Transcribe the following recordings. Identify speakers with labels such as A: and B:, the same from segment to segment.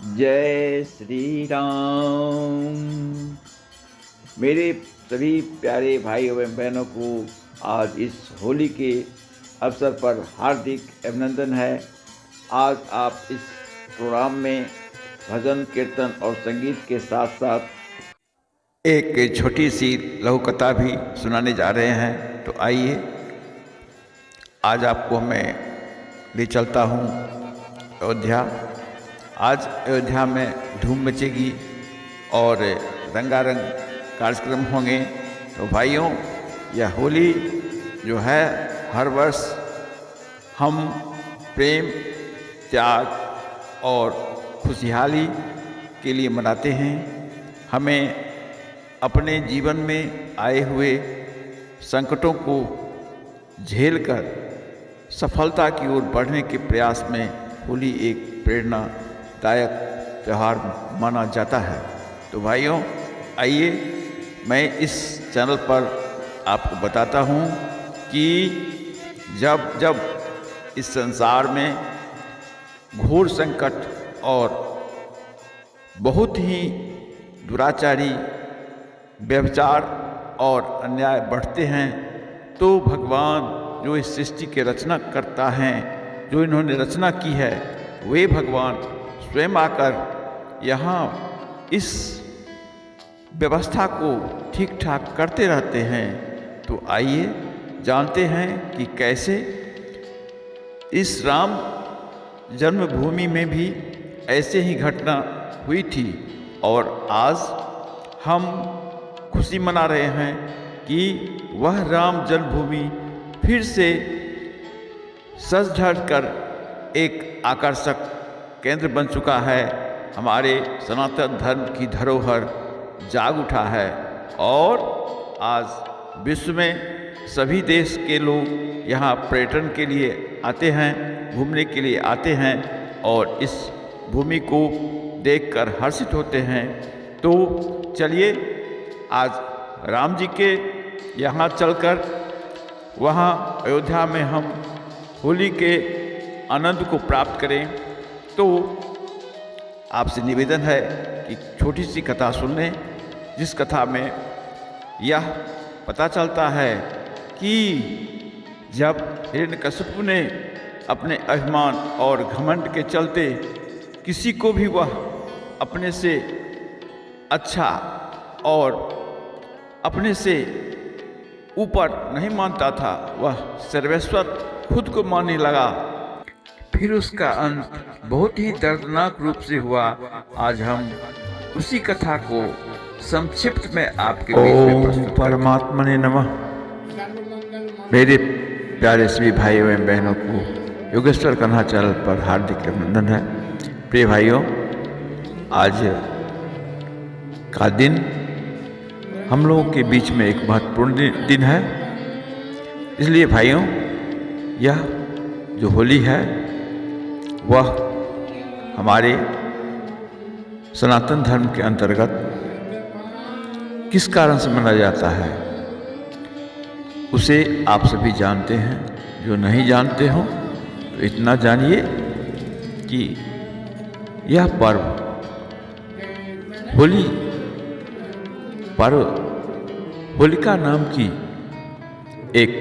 A: जय श्री राम। मेरे सभी प्यारे भाई एवं बहनों को आज इस होली के अवसर पर हार्दिक अभिनंदन है। आज आप इस प्रोग्राम में भजन कीर्तन और संगीत के साथ साथ एक छोटी सी लघु कथा भी सुनाने जा रहे हैं। तो आइए आज आपको मैं ले चलता हूँ अयोध्या। आज अयोध्या में धूम मचेगी और रंगारंग कार्यक्रम होंगे। तो भाइयों, यह होली जो है हर वर्ष हम प्रेम, त्याग और खुशहाली के लिए मनाते हैं। हमें अपने जीवन में आए हुए संकटों को झेलकर सफलता की ओर बढ़ने के प्रयास में होली एक प्रेरणादायक त्यौहार माना जाता है। तो भाइयों, आइए मैं इस चैनल पर आपको बताता हूँ कि जब जब इस संसार में घोर संकट और बहुत ही दुराचारी, व्यभिचार और अन्याय बढ़ते हैं, तो भगवान जो इस सृष्टि के रचना करता है, जो इन्होंने रचना की है, वे भगवान स्वयं आकर यहाँ इस व्यवस्था को ठीक ठाक करते रहते हैं। तो आइए जानते हैं कि कैसे इस राम जन्मभूमि में भी ऐसे ही घटना हुई थी। और आज हम खुशी मना रहे हैं कि वह राम जन्मभूमि फिर से सज धज कर एक आकर्षक केंद्र बन चुका है। हमारे सनातन धर्म की धरोहर जाग उठा है और आज विश्व में सभी देश के लोग यहाँ पर्यटन के लिए आते हैं, घूमने के लिए आते हैं और इस भूमि को देखकर हर्षित होते हैं। तो चलिए आज राम जी के यहाँ चलकर वहाँ अयोध्या में हम होली के आनंद को प्राप्त करें। तो आपसे निवेदन है कि छोटी सी कथा सुन लें, जिस कथा में यह पता चलता है कि जब हिरण्यकशिपु ने अपने अभिमान और घमंड के चलते किसी को भी वह अपने से अच्छा और अपने से ऊपर नहीं मानता था, वह सर्वेश्वर खुद को मानने लगा। फिर उसका अंत बहुत ही दर्दनाक रूप से हुआ। आज हम उसी कथा को संक्षिप्त में आपके बीच में प्रस्तुत करते हैं। परमात्मा ने नमः। मेरे प्यारे सभी भाइयों एवं बहनों को योगेश्वर कन्हा चैनल पर हार्दिक अभिनंदन है। प्रिय भाइयों, आज का दिन हम लोगों के बीच में एक महत्वपूर्ण दिन है। इसलिए भाइयों, यह जो होली है वह हमारे सनातन धर्म के अंतर्गत किस कारण से मनाया जाता है उसे आप सभी जानते हैं। जो नहीं जानते हो तो इतना जानिए कि यह पर्व होली पर्व होलिका नाम की एक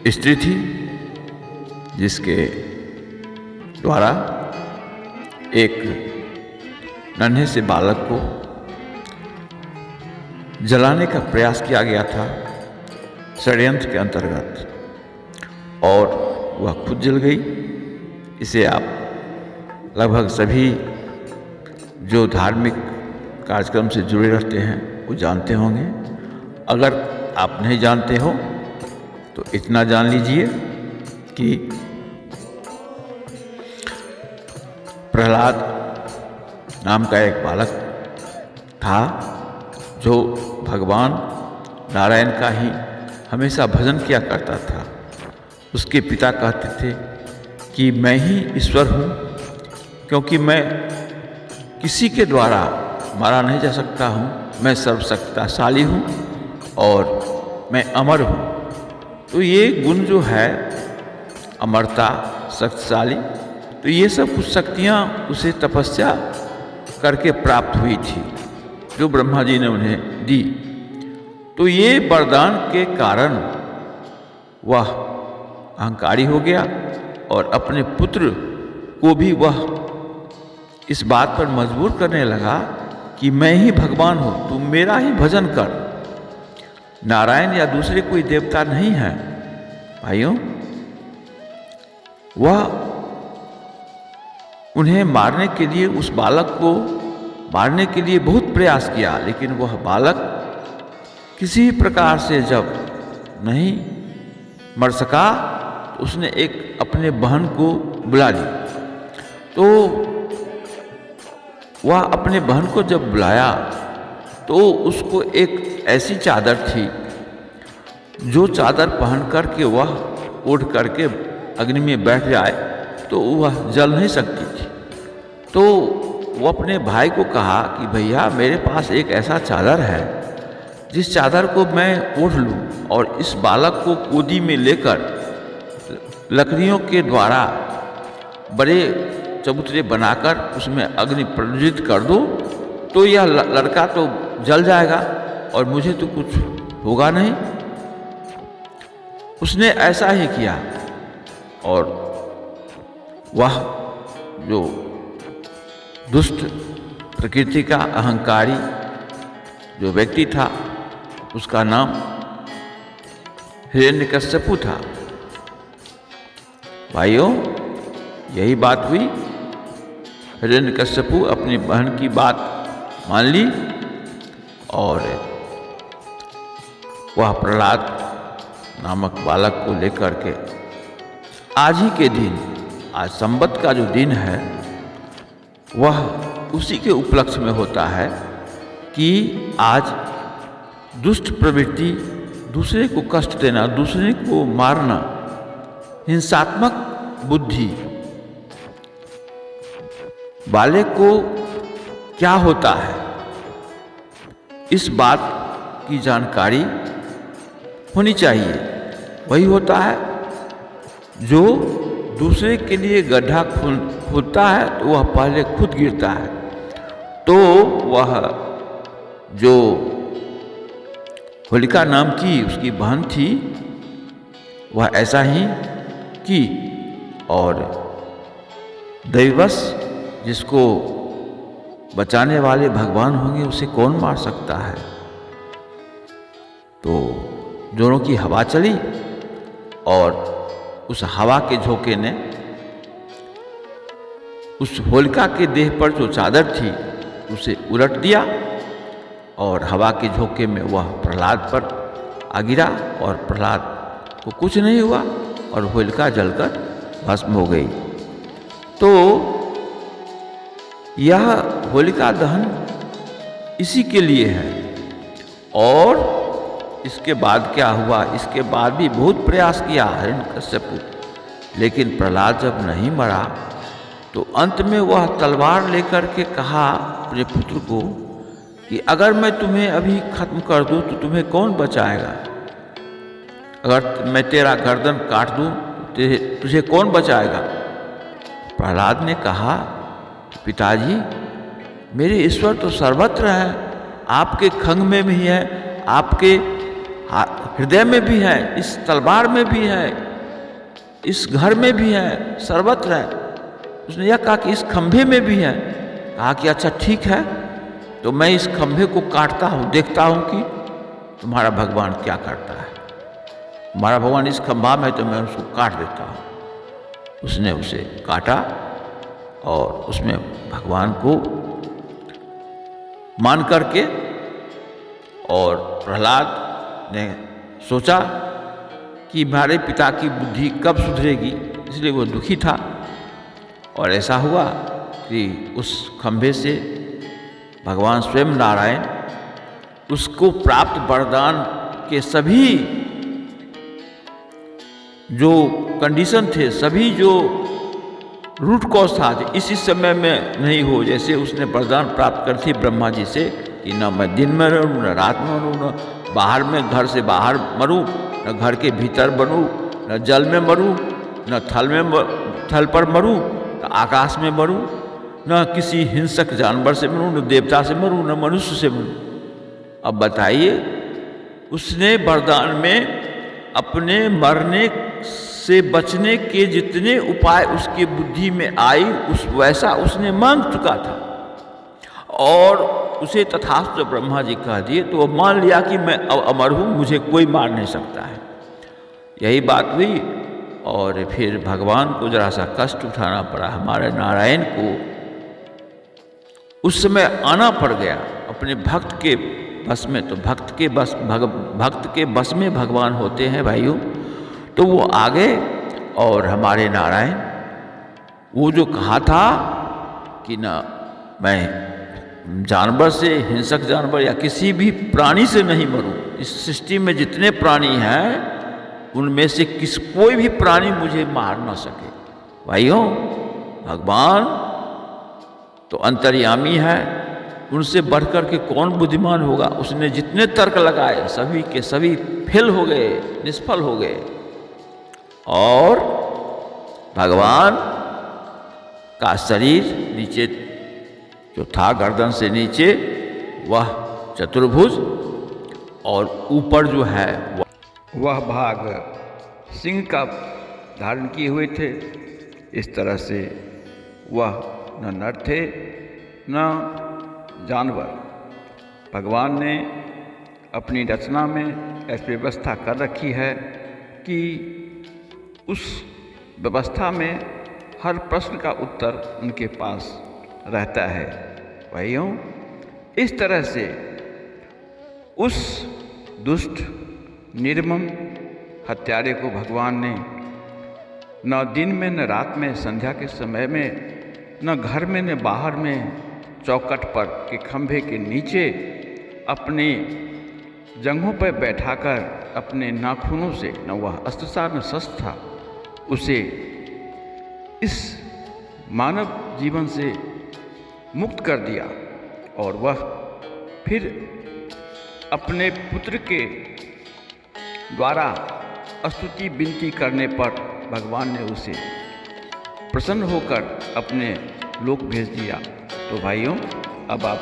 A: स्त्री थी, जिसके द्वारा एक नन्हे से बालक को जलाने का प्रयास किया गया था षड्यंत्र के अंतर्गत, और वह खुद जल गई। इसे आप लगभग सभी जो धार्मिक कार्यक्रम से जुड़े रहते हैं वो जानते होंगे। अगर आप नहीं जानते हो तो इतना जान लीजिए कि प्रहलाद नाम का एक बालक था जो भगवान नारायण का ही हमेशा भजन किया करता था। उसके पिता कहते थे कि मैं ही ईश्वर हूँ, क्योंकि मैं किसी के द्वारा मारा नहीं जा सकता हूँ, मैं सर्वशक्तिशाली हूँ और मैं अमर हूँ। तो ये गुण जो है अमरता, शक्तिशाली, तो ये सब कुछ शक्तियाँ उसे तपस्या करके प्राप्त हुई थी जो ब्रह्मा जी ने उन्हें दी। तो ये वरदान के कारण वह अहंकारी हो गया और अपने पुत्र को भी वह इस बात पर मजबूर करने लगा कि मैं ही भगवान हूँ, तुम मेरा ही भजन कर, नारायण या दूसरे कोई देवता नहीं है। भाइयों, वह उन्हें मारने के लिए, उस बालक को मारने के लिए बहुत प्रयास किया, लेकिन वह बालक किसी प्रकार से जब नहीं मर सका तो उसने एक अपने बहन को बुला ली। तो वह अपने बहन को जब बुलाया तो उसको एक ऐसी चादर थी जो चादर पहन करके वह ओढ़ करके अग्नि में बैठ जाए तो वह जल नहीं सकती थी। तो वो अपने भाई को कहा कि भैया मेरे पास एक ऐसा चादर है जिस चादर को मैं ओढ़ लूँ और इस बालक को गोदी में लेकर लकड़ियों के द्वारा बड़े चबूतरे बनाकर उसमें अग्नि प्रज्वलित कर दो तो यह लड़का तो जल जाएगा और मुझे तो कुछ होगा नहीं। उसने ऐसा ही किया और वह जो दुष्ट प्रकृति का अहंकारी जो व्यक्ति था उसका नाम हिरण्यकश्यपु था। भाइयों, यही बात हुई। हिरण्यकश्यपु अपनी बहन की बात मान ली और वह प्रहलाद नामक बालक को लेकर के आज ही के दिन, आज संवत का जो दिन है वह उसी के उपलक्ष्य में होता है कि आज दुष्ट प्रवृत्ति, दूसरे को कष्ट देना, दूसरे को मारना, हिंसात्मक बुद्धि वाले को क्या होता है इस बात की जानकारी होनी चाहिए। वही होता है जो दूसरे के लिए गड्ढा खोदता है तो वह पहले खुद गिरता है। तो वह जो होलिका नाम की उसकी बहन थी वह ऐसा ही की और दैवश जिसको बचाने वाले भगवान होंगे उसे कौन मार सकता है। तो जोरों की हवा चली और उस हवा के झोंके ने उस होलिका के देह पर जो चादर थी उसे उलट दिया और हवा के झोंके में वह प्रहलाद पर आ गिरा और प्रहलाद को कुछ नहीं हुआ और होलिका जलकर भस्म हो गई। तो यह होलिका दहन इसी के लिए है। और इसके बाद क्या हुआ, इसके बाद भी बहुत प्रयास किया हिरण्यकश्यपु, लेकिन प्रहलाद जब नहीं मरा तो अंत में वह तलवार लेकर के कहा अपने पुत्र को कि अगर मैं तुम्हें अभी खत्म कर दूं तो तुम्हें कौन बचाएगा, अगर मैं तेरा गर्दन काट दूं तुझे कौन बचाएगा। प्रहलाद ने कहा पिताजी, मेरे ईश्वर तो सर्वत्र है, आपके खंग में भी है, आपके हृदय में भी है, इस तलवार में भी है, इस घर में भी है, सर्वत्र है। उसने यह कहा कि इस खंभे में भी है। कहा कि अच्छा ठीक है, तो मैं इस खंभे को काटता हूँ, देखता हूँ कि तुम्हारा भगवान क्या करता है। तुम्हारा भगवान इस खंभा में तो मैं उसको काट देता हूँ। उसने उसे काटा और उसमें भगवान को मान करके और प्रहलाद ने सोचा कि हमारे पिता की बुद्धि कब सुधरेगी, इसलिए वो दुखी था। और ऐसा हुआ कि उस खंभे से भगवान स्वयं नारायण उसको प्राप्त वरदान के सभी जो कंडीशन थे, सभी जो रूट कॉज था इसी समय में नहीं हो। जैसे उसने वरदान प्राप्त कर थी ब्रह्मा जी से कि न मैं दिन में रहूँ, न रात में रहूँ, न बाहर में घर से बाहर मरूँ, न घर के भीतर बनूँ, न जल में मरूँ, न थल पर मरूँ, न आकाश में मरूं, न किसी हिंसक जानवर से मरूं, न देवता से मरूं, न मनुष्य से मरूं। अब बताइए, उसने वरदान में अपने मरने से बचने के जितने उपाय उसकी बुद्धि में आई उस वैसा उसने मांग चुका था, और उसे तथास्तु ब्रह्मा जी कह दिए, तो वो मान लिया कि मैं अब अमर हूँ, मुझे कोई मार नहीं सकता है। यही बात हुई, और फिर भगवान को जरा सा कष्ट उठाना पड़ा। हमारे नारायण को उस समय आना पड़ गया अपने भक्त के बस में। तो भक्त के बस में भगवान होते हैं भाइयों। तो वो आ गए, और हमारे नारायण वो जो कहा था कि ना मैं जानवर से, हिंसक जानवर या किसी भी प्राणी से नहीं मरूं, इस सृष्टि में जितने प्राणी हैं उनमें से कोई भी प्राणी मुझे मार ना सके। भाइयों, भगवान तो अंतर्यामी है, उनसे बढ़कर के कौन बुद्धिमान होगा। उसने जितने तर्क लगाए सभी के सभी फेल हो गए, निष्फल हो गए, और भगवान का शरीर नीचे जो था गर्दन से नीचे वह चतुर्भुज, और ऊपर जो है वह भाग सिंह का धारण किए हुए थे। इस तरह से वह न नर थे न जानवर। भगवान ने अपनी रचना में ऐसी व्यवस्था कर रखी है कि उस व्यवस्था में हर प्रश्न का उत्तर उनके पास रहता है। भाइयों, इस तरह से उस दुष्ट निर्मम हत्यारे को भगवान ने न दिन में न रात में, संध्या के समय में, न घर में न बाहर में, चौखट पर के खंभे के नीचे अपने जंघों पर बैठाकर अपने नाखूनों से, न वह अस्त्र था न शस्त्र था, उसे इस मानव जीवन से मुक्त कर दिया। और वह फिर अपने पुत्र के द्वारा स्तुति विनती करने पर भगवान ने उसे प्रसन्न होकर अपने लोक भेज दिया। तो भाइयों, अब आप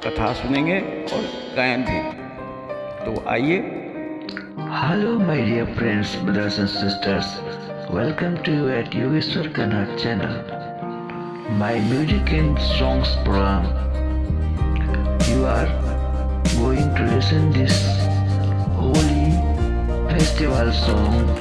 A: कथा सुनेंगे और गायन भी। तो आइए।
B: Hello my dear friends, brothers and sisters, welcome to you at Yogeshwar Kannada channel, my music and songs program. You are going to listen this holy festival song.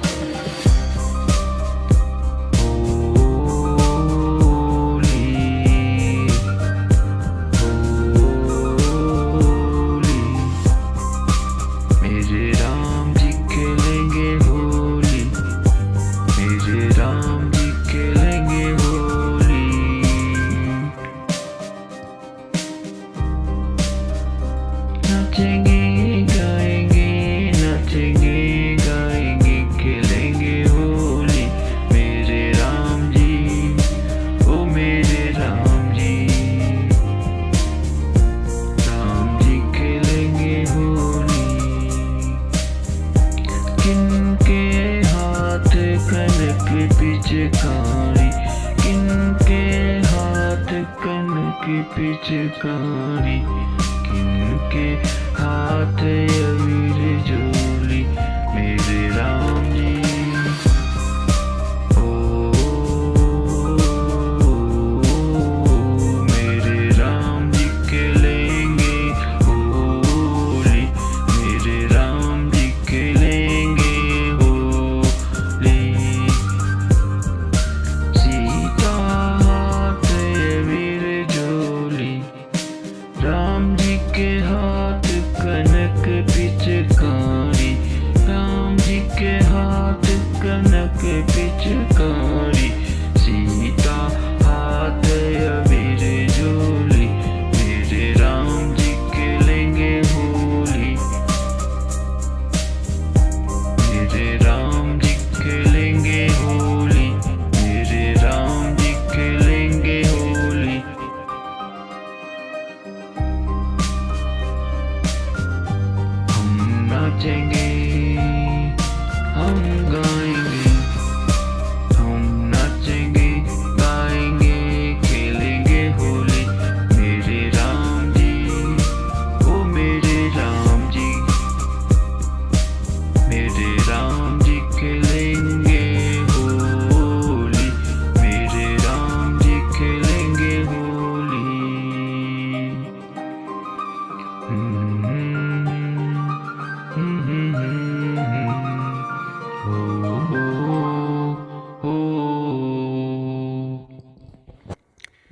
B: पिचकारी किनके हाथ अबीर झोली मेरे राम जी। ओ मेरे राम जी के लेंगे होली, मेरे राम जी के लेंगे होली। सीता हाथ अबीर झोली, राम जी के हाथ कनक पिचकारी, राम जी के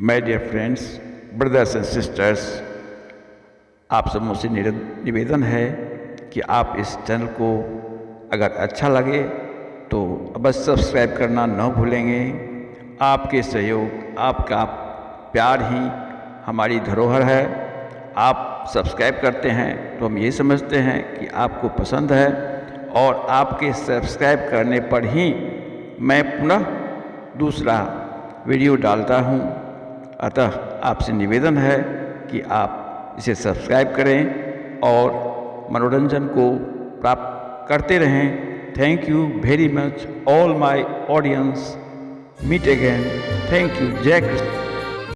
A: my dear friends, brothers and sisters, आप सब मुझसे निवेदन है कि आप इस चैनल को अगर अच्छा लगे तो बस सब्सक्राइब करना न भूलेंगे। आपके सहयोग, आपका प्यार ही हमारी धरोहर है। आप सब्सक्राइब करते हैं तो हम ये समझते हैं कि आपको पसंद है, और आपके सब्सक्राइब करने पर ही मैं पुनः दूसरा वीडियो डालता हूँ। अतः आपसे निवेदन है कि आप इसे सब्सक्राइब करें और मनोरंजन को प्राप्त करते रहें। Thank you very much all my audience. Meet again. Thank you. जय कृष्ण।